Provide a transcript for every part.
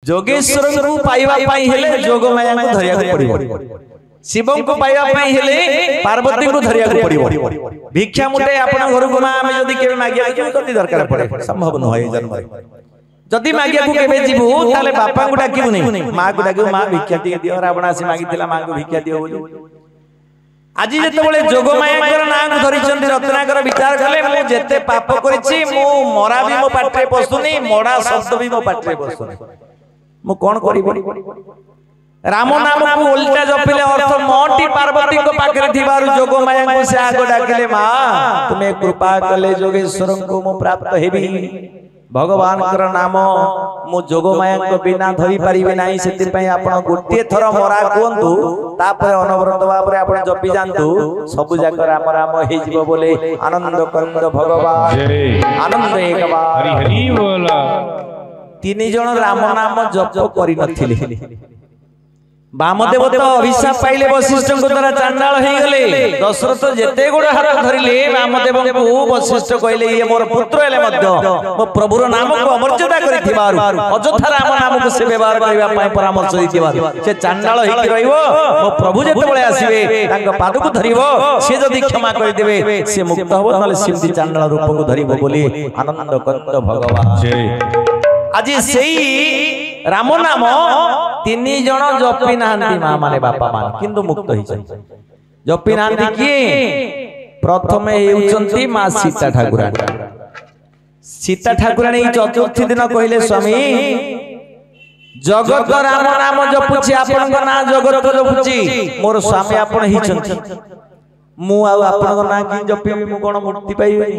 जोगेश्वर को पाइबा पाई हेले जोग माया को धरिया को पड़िबो शिव को पाइबा पाई हेले पार्वती को धरिया को पड़िबो भिक्षा मुठे आपण घर को मां हम जदी केबे मागिया के कति दरकार पड़े संभव न होय जन्म जदी मागिया को केबे जीवो ताले बापा को डाकिबो नहीं मां को डाकिबो मां भिक्षा टिके दियो रावण आसी मागितिला मां को भिक्षा दियो बोली आज जेते बोले जोग मायाकर नाम धरि चंदी रत्नाकर विचार कले मु जेते पाप करिछि मु मरा भी मो पाटरे पसुनी मोडा शब्द भी मो पाटरे पसुनी मु कोन करिबो राम नाम को उल्टा जपिले अर्थ मोटी पार्वती को पाखरे थिबारु जोग माया को से आगो डाकिले मां तुमे कृपा कले जोगेश्वर को मु प्राप्त हेबी भगवान कर नाम मु जोग माया को बिना धरि परिबे नाही सेति पई आपण गोटे थर मरा कोंतु तापर अनवरत भाव रे आपण जपि जानतु सब जाक राम राम हे जीव बोले आनंद कंद भगवान आनंद एक बार हरि हरि बोला तीन जण राम नाम जप करि नथिले वामदेव तो अभिशाप पाइले वशिष्ठ को द्वारा चांडाल हे गले दशरथ जेते गोड़ हाथ धरिले वामदेव को वशिष्ठ कहले ये मोर पुत्र हेले मध्य मो प्रभुर नाम को अमर्यादा करि थिबारु अजथा राम नाम को से व्यवहार करबा पई परामर्श दै थिबारु से चांडाल हे कि रहइबो मो प्रभु जेते बळे आसीबे तांग पाद को धरिबो से जदी क्षमा करि देबे से मुक्त होबो ताले सिमती चांडाल रूप को धरिबो बोली आनंद कंद भगवान जय आज सेई राम नाम तीन जन जपी नांती मां माने बापा मान किंतु मुक्त होई जाय जपी नांती किए प्रथमे हेउचंती मां सीता ठाकुराणी चतुर्थी दिन कहले स्वामी जगत राम नाम जपुची आपन को ना जगत जपुची मोर स्वामी आपन हिचंती मु आ आपन को ना कि जपी मु कोन मुक्ति पाइबे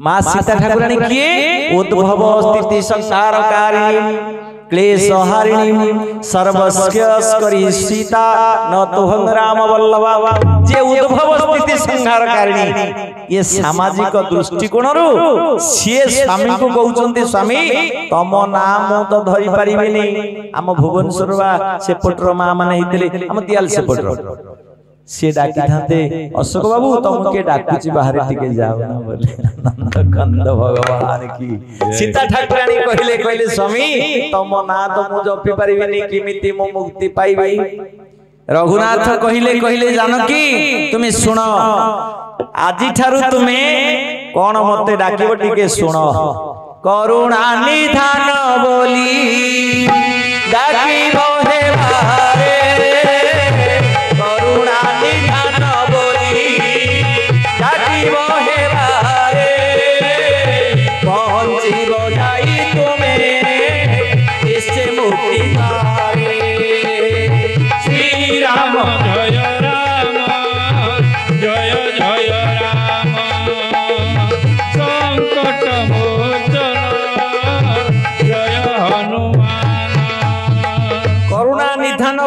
मां सीता ठाकुराणी किए उद्भव स्थिति संसारकारिणी क्लेश हारिणी सर्वस्करी सीता न तोहं राम वल्लभा जे उद्भव स्थिति संहारकारिणी ये सामाजिक दृष्टिकोण रु से स्वामी को कहउचंती स्वामी तम नाम तो धरि परिबेनी हम भुवनेश्वर बा सेपटर मां माने हितले हम दियाल सेपटर से डाकी थाते अशोक बाबू तुम के डाकुची बाहर टिके जाओ ना बोले आनंद कंद भगवान की सीता ठाकुराणी कहले कहले स्वामी तुम ना तो मु जपि परिबेनी किमिति मु मुक्ति पाइबे रघुनाथ कहले कहले जानकी तुमे सुनो आजि थारु तुमे कोन मते डाकिबो टिके सुनो करुणा निधान बोली डाकिबो हे बारे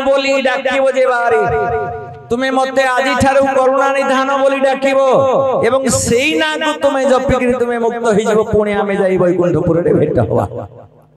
बोली डाकिबो जे बारे तुमे मते आजि ठारु करुणा निधान बोली डाकिबो एवं सेई ना को तुमे जपि कि तुमे मुक्त होई जबो पुणे आमे जाई वैकुंठपुर रे भेट होबा।